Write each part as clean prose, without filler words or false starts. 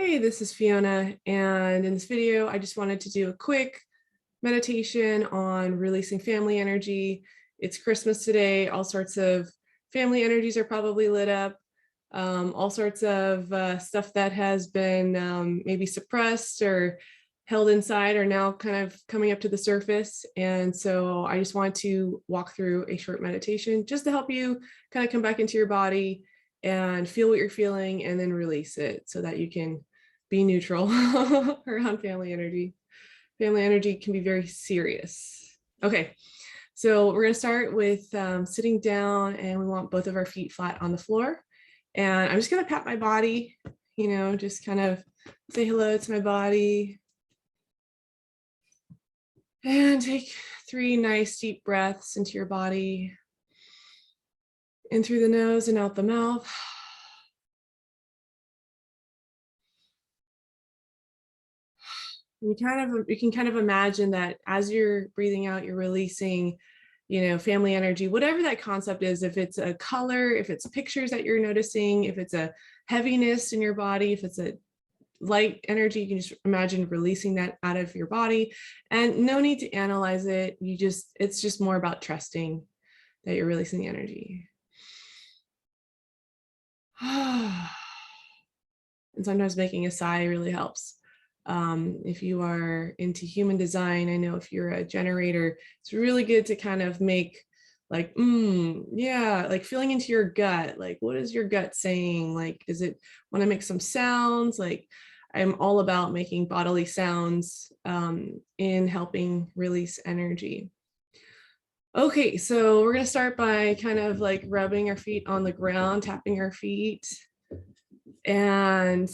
Hey, this is Fiona, and in this video, I just wanted to do a quick meditation on releasing family energy. It's Christmas today. All sorts of family energies are probably lit up. All sorts of stuff that has been maybe suppressed or held inside are now kind of coming up to the surface. And so I just want to walk through a short meditation just to help you kind of come back into your body and feel what you're feeling and then release it so that you can be neutral around family energy. Family energy can be very serious. Okay, so we're going to start with sitting down, and we want both of our feet flat on the floor. And I'm just going to pat my body, just kind of say hello to my body. And take 3 nice deep breaths into your body. In through the nose and out the mouth. You can kind of imagine that as you're breathing out, you're releasing, family energy, whatever that concept is. If it's a color, if it's pictures that you're noticing, if it's a heaviness in your body, if it's a light energy, you can just imagine releasing that out of your body, and no need to analyze it. It's just more about trusting that you're releasing the energy. And sometimes making a sigh really helps. If you are into human design, I know if you're a generator, it's really good to kind of make like, yeah, like feeling into your gut. Like, what is your gut saying? Like, does it want to make some sounds? Like, I'm all about making bodily sounds in helping release energy. Okay, so we're going to start by kind of like rubbing our feet on the ground, tapping our feet. And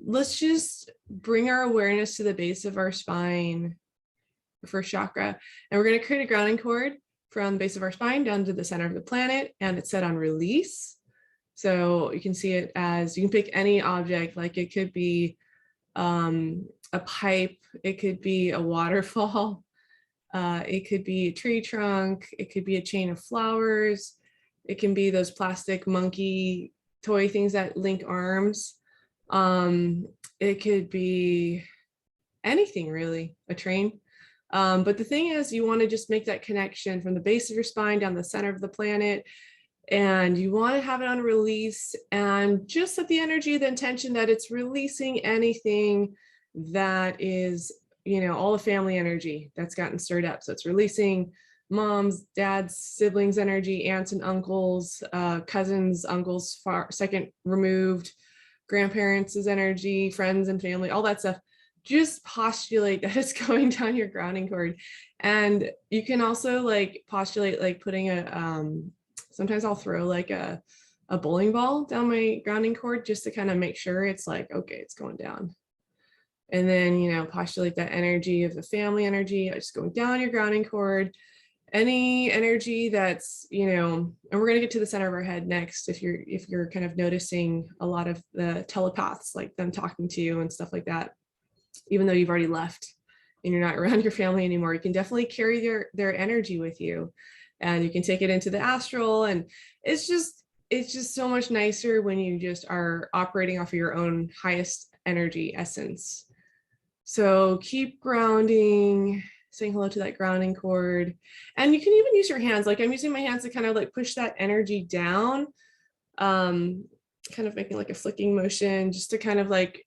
let's just bring our awareness to the base of our spine, the first chakra. And we're going to create a grounding cord from the base of our spine down to the center of the planet. And it's set on release. So you can see it as, you can pick any object, like it could be a pipe, it could be a waterfall, it could be a tree trunk, it could be a chain of flowers, it can be those plastic monkey toy things that link arms. It could be anything really, a train. But the thing is, you want to just make that connection from the base of your spine down the center of the planet, and you want to have it on release, and just set the energy, the intention that it's releasing anything that is, all the family energy that's gotten stirred up. So it's releasing mom's, dad's, siblings energy, aunts and uncles, cousins, uncles, far second removed, grandparents' energy, friends and family, all that stuff. Just postulate that it's going down your grounding cord. And you can also like postulate like putting sometimes I'll throw like a bowling ball down my grounding cord just to kind of make sure it's like, okay, it's going down. And then, postulate that energy of the family energy, just going down your grounding cord. Any energy that's, and we're going to get to the center of our head next. If you're kind of noticing a lot of the telepaths, like them talking to you and stuff like that, even though you've already left and you're not around your family anymore, you can definitely carry their energy with you, and you can take it into the astral. And it's just so much nicer when you just are operating off of your own highest energy essence. So keep grounding, saying hello to that grounding cord. And you can even use your hands. Like I'm using my hands to kind of like push that energy down, kind of making like a flicking motion just to kind of like,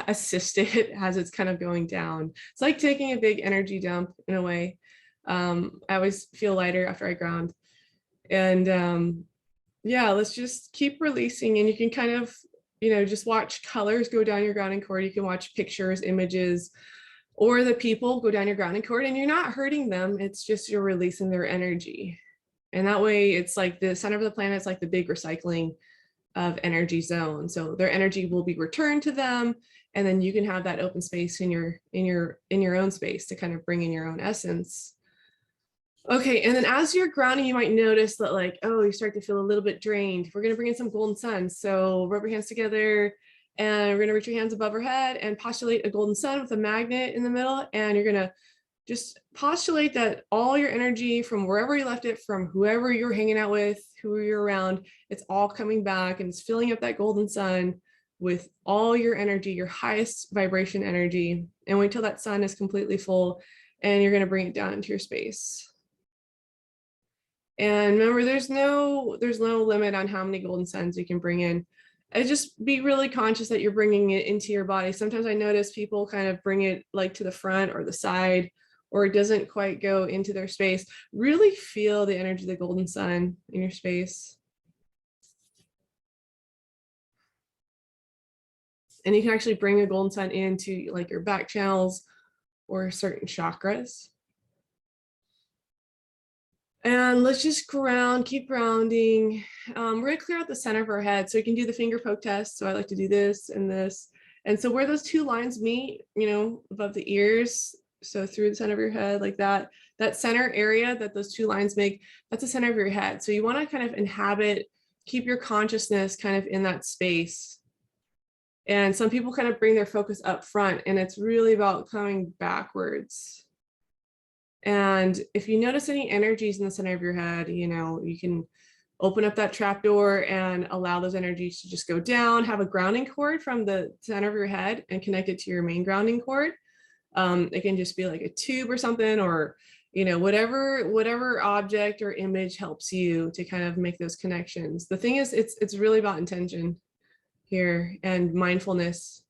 assist it as it's kind of going down. It's like taking a big energy dump in a way. I always feel lighter after I ground. And yeah, let's just keep releasing. And you can kind of, just watch colors go down your grounding cord. You can watch pictures, images, or the people go down your grounding cord, and you're not hurting them. It's just you're releasing their energy. And that way it's like the center of the planet is like the big recycling of energy zone. So their energy will be returned to them. And then you can have that open space in your own space to kind of bring in your own essence. Okay, and then as you're grounding, you might notice that like, oh, you start to feel a little bit drained. We're gonna bring in some golden sun. So rub your hands together, and we're gonna reach your hands above our head and postulate a golden sun with a magnet in the middle. And you're gonna just postulate that all your energy from wherever you left it, from whoever you're hanging out with, who you're around, it's all coming back and it's filling up that golden sun with all your energy, your highest vibration energy, and wait till that sun is completely full, and you're going to bring it down into your space. And remember, there's no limit on how many golden suns you can bring in. And just be really conscious that you're bringing it into your body. Sometimes I notice people kind of bring it like to the front or the side, or it doesn't quite go into their space. Really feel the energy of the golden sun in your space. And you can actually bring a golden sun into like your back channels or certain chakras. And let's just ground, keep grounding. We're gonna clear out the center of our head. So you can do the finger poke test. So I like to do this and this. And so where those two lines meet, you know, above the ears, so through the center of your head like that, that center area that those two lines make, that's the center of your head. So you wanna kind of inhabit, keep your consciousness kind of in that space. And some people kind of bring their focus up front, and it's really about coming backwards. And if you notice any energies in the center of your head, you know, you can open up that trap door and allow those energies to just go down, have a grounding cord from the center of your head and connect it to your main grounding cord. It can just be like a tube or something, or, you know, whatever object or image helps you to kind of make those connections. The thing is, it's really about intention here and mindfulness.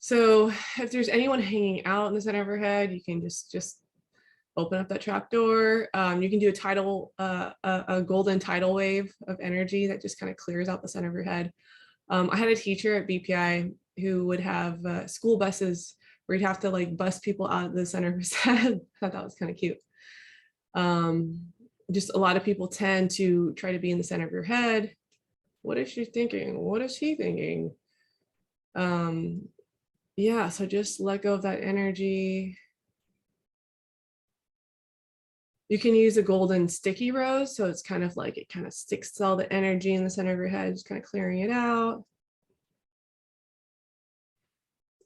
So if there's anyone hanging out in the center of your head, you can just open up that trap door. You can do a golden tidal wave of energy that just kind of clears out the center of your head. I had a teacher at BPI who would have school buses where you'd have to like bus people out of the center of his head. I thought that was kind of cute. Just a lot of people tend to try to be in the center of your head. What is she thinking? What is he thinking? Yeah, so just let go of that energy. You can use a golden sticky rose. So it's kind of like, it kind of sticks all the energy in the center of your head, just kind of clearing it out.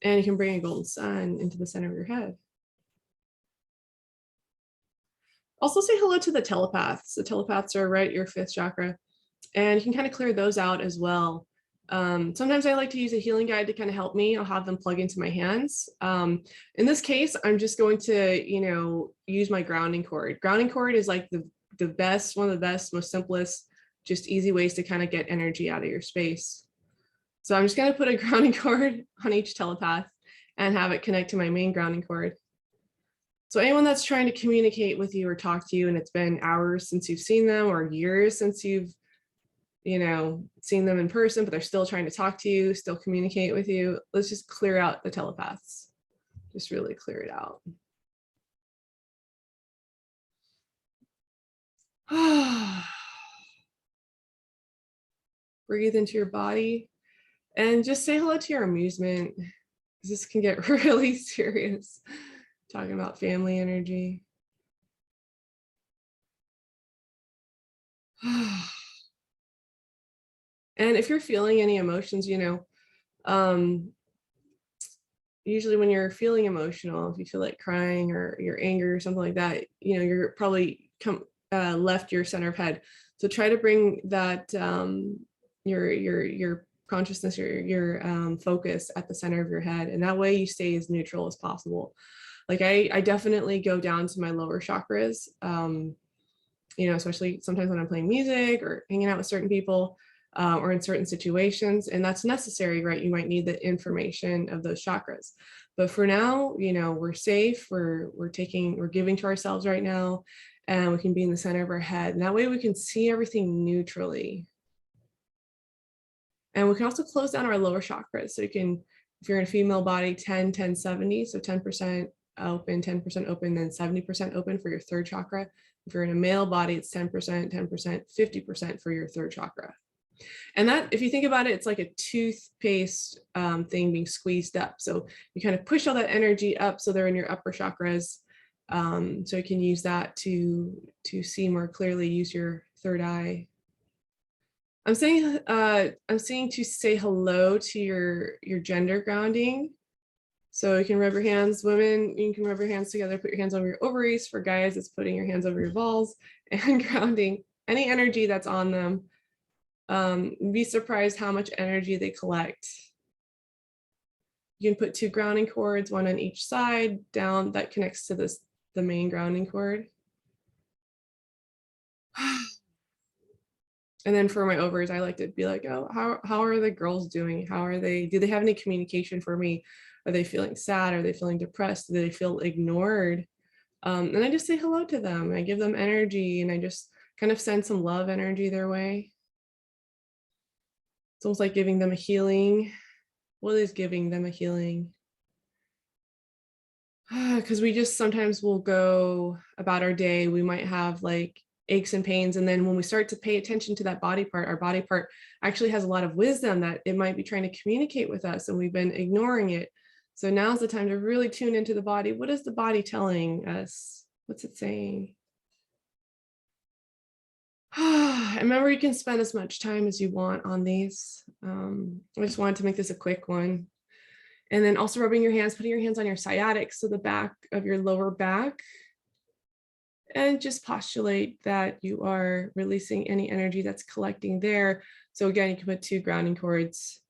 And you can bring a golden sun into the center of your head. Also say hello to the telepaths. The telepaths are right at your 5th chakra. And you can kind of clear those out as well. Sometimes I like to use a healing guide to kind of help me. I'll have them plug into my hands. In this case, I'm just going to, you know, use my grounding cord. Grounding cord is like the best, one of the best, most simplest, just easy ways to kind of get energy out of your space. So I'm just going to put a grounding cord on each telepath and have it connect to my main grounding cord. So anyone that's trying to communicate with you or talk to you, and it's been hours since you've seen them or years since you've, you know, seen them in person, but they're still trying to talk to you, still communicate with you, let's just clear out the telepaths. Just really clear it out. Breathe into your body and just say hello to your amusement. This can get really serious, talking about family energy. And if you're feeling any emotions, you know, usually when you're feeling emotional, if you feel like crying or you're angry or something like that, you know, you're probably left your center of head. So try to bring that your consciousness, your focus at the center of your head, and that way you stay as neutral as possible. Like I definitely go down to my lower chakras, you know, especially sometimes when I'm playing music or hanging out with certain people. Or in certain situations, and that's necessary, right? You might need the information of those chakras, but for now, you know, we're safe. We're giving to ourselves right now, and we can be in the center of our head, and that way we can see everything neutrally. And we can also close down our lower chakras. So you can, if you're in a female body, 10, 10, 70, so 10% open, 10% open, then 70% open for your 3rd chakra. If you're in a male body, it's 10%, 10%, 50% for your 3rd chakra. And that, if you think about it, it's like a toothpaste thing being squeezed up. So you kind of push all that energy up so they're in your upper chakras. So you can use that to see more clearly, use your 3rd eye. I'm saying to say hello to your gender grounding. So you can rub your hands, women, you can rub your hands together, put your hands over your ovaries. For guys, it's putting your hands over your balls and grounding any energy that's on them. Be surprised how much energy they collect. You can put 2 grounding cords, one on each side down that connects to the main grounding cord. And then for my overs, I like to be like, oh, how are the girls doing? How are they? Do they have any communication for me? Are they feeling sad? Are they feeling depressed? Do they feel ignored? And I just say hello to them. I give them energy and I just kind of send some love energy their way. It's almost like giving them a healing. What is giving them a healing? Because we just sometimes will go about our day. We might have like aches and pains. And then when we start to pay attention to that body part, our body part actually has a lot of wisdom that it might be trying to communicate with us and we've been ignoring it. So now's the time to really tune into the body. What is the body telling us? What's it saying? Remember, you can spend as much time as you want on these. I just wanted to make this a quick one. And then also rubbing your hands, putting your hands on your sciatic, so the back of your lower back. And just postulate that you are releasing any energy that's collecting there. So again, you can put 2 grounding cords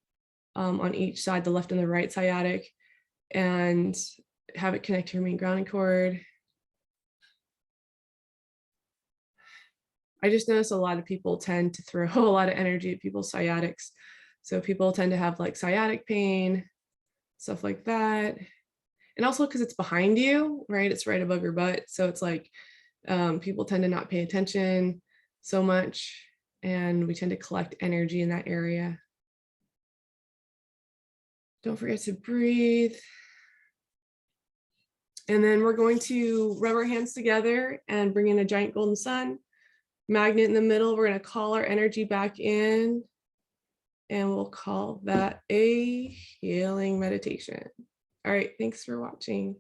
on each side, the left and the right sciatic, and have it connect to your main grounding cord. I just notice a lot of people tend to throw a lot of energy at people's sciatics. So people tend to have like sciatic pain, stuff like that. And also because it's behind you, right? It's right above your butt. So it's like people tend to not pay attention so much, and we tend to collect energy in that area. Don't forget to breathe. And then we're going to rub our hands together and bring in a giant golden sun, magnet in the middle. We're going to call our energy back in, and we'll call that a healing meditation. All right, thanks for watching.